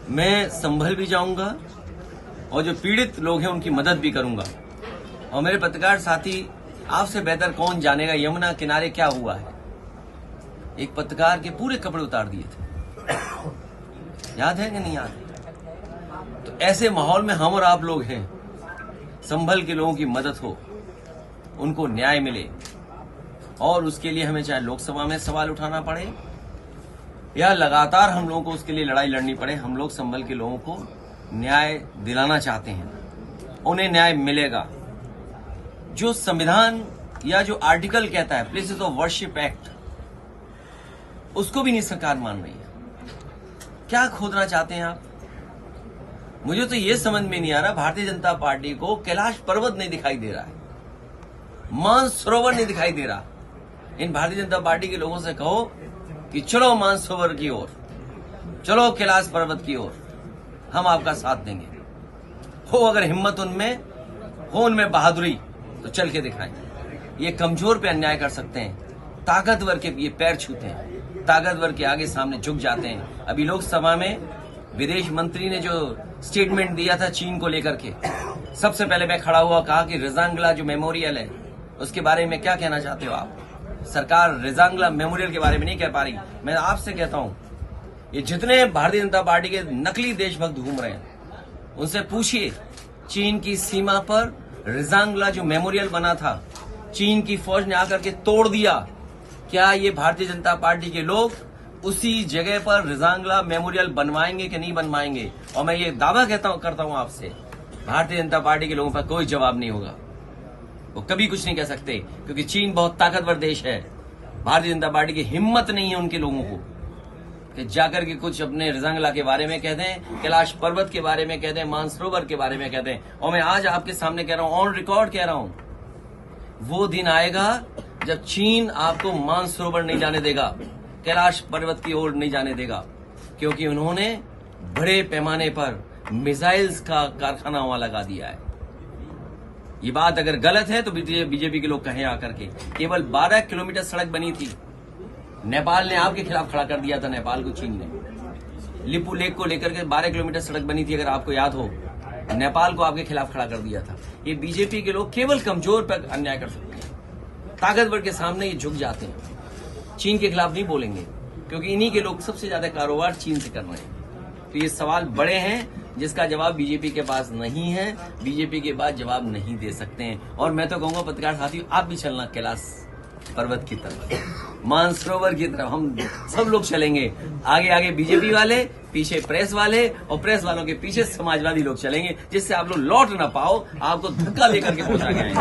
मैं संभल भी जाऊंगा और जो पीड़ित लोग हैं उनकी मदद भी करूंगा। और मेरे पत्रकार साथी, आपसे बेहतर कौन जानेगा यमुना किनारे क्या हुआ है। एक पत्रकार के पूरे कपड़े उतार दिए थे, याद है कि नहीं याद? तो ऐसे माहौल में हम और आप लोग हैं। संभल के लोगों की मदद हो, उनको न्याय मिले, और उसके लिए हमें चाहे लोकसभा में सवाल उठाना पड़े या लगातार हम लोगों को उसके लिए लड़ाई लड़नी पड़े, हम लोग संभल के लोगों को न्याय दिलाना चाहते हैं। उन्हें न्याय मिलेगा। जो संविधान या जो आर्टिकल कहता है प्लेसेस ऑफ वर्शिप एक्ट, उसको भी नहीं सरकार मान रही है। क्या खोदना चाहते हैं आप? मुझे तो ये समझ में नहीं आ रहा, भारतीय जनता पार्टी को कैलाश पर्वत नहीं दिखाई दे रहा है, मानसरोवर नहीं दिखाई दे रहा। इन भारतीय जनता पार्टी के लोगों से कहो कि चलो मानसरोवर की ओर, चलो कैलाश पर्वत की ओर, हम आपका साथ देंगे। हो अगर हिम्मत उनमें हो, उनमें बहादुरी, तो चल के दिखाएं। ये कमजोर पे अन्याय कर सकते हैं, ताकतवर के ये पैर छूते हैं, ताकतवर के आगे सामने झुक जाते हैं। अभी लोकसभा में विदेश मंत्री ने जो स्टेटमेंट दिया था चीन को लेकर के, सबसे पहले मैं खड़ा हुआ, कहा कि रिजांगला जो मेमोरियल है उसके बारे में क्या कहना चाहते हो आप? सरकार रिजांगला मेमोरियल के बारे में नहीं कह पा रही। मैं आपसे कहता हूं, ये जितने भारतीय जनता पार्टी के नकली देशभक्त घूम रहे हैं, उनसे पूछिए, चीन की सीमा पर रिजांगला जो मेमोरियल बना था, चीन की फौज ने आकर के तोड़ दिया। क्या ये भारतीय जनता पार्टी के लोग उसी जगह पर रिजांगला मेमोरियल बनवाएंगे कि नहीं बनवाएंगे? और मैं ये दावा करता हूं आपसे, भारतीय जनता पार्टी के लोगों पर कोई जवाब नहीं होगा। वो कभी कुछ नहीं कह सकते, क्योंकि चीन बहुत ताकतवर देश है। भारतीय जनता पार्टी की हिम्मत नहीं है उनके लोगों को कि जाकर के कुछ अपने रिजांगला के बारे में कह दें, कैलाश पर्वत के बारे में कह दें, मानसरोवर के बारे में कह दें। और मैं आज आपके सामने कह रहा हूं, ऑन रिकॉर्ड कह रहा हूं, वो दिन आएगा जब चीन आपको मानसरोवर नहीं जाने देगा, कैलाश पर्वत की ओर नहीं जाने देगा, क्योंकि उन्होंने बड़े पैमाने पर मिसाइल्स का कारखाना वहां लगा दिया है। ये बात अगर गलत है तो बीजेपी के लोग कहें आकर के। केवल 12 किलोमीटर सड़क बनी थी, नेपाल ने आपके खिलाफ खड़ा कर दिया था। नेपाल को चीन ने लिपू लेक को लेकर के 12 किलोमीटर सड़क बनी थी, अगर आपको याद हो, नेपाल को आपके खिलाफ खड़ा कर दिया था। ये बीजेपी के लोग केवल कमजोर पर अन्याय कर सकते हैं, ताकतवर के सामने ये झुक जाते हैं। चीन के खिलाफ नहीं बोलेंगे, क्योंकि इन्हीं के लोग सबसे ज्यादा कारोबार चीन से कर रहे हैं। तो ये सवाल बड़े हैं जिसका जवाब बीजेपी के पास नहीं है, बीजेपी के पास जवाब नहीं दे सकते हैं। और मैं तो कहूंगा पत्रकार साथियों, आप भी चलना कैलाश पर्वत की तरफ, मानसरोवर की तरफ, हम सब लोग चलेंगे। आगे आगे बीजेपी वाले, पीछे प्रेस वाले, और प्रेस वालों के पीछे समाजवादी लोग चलेंगे, जिससे आप लोग लौट ना पाओ, आपको धक्का लेकर के पहुंचा गया है।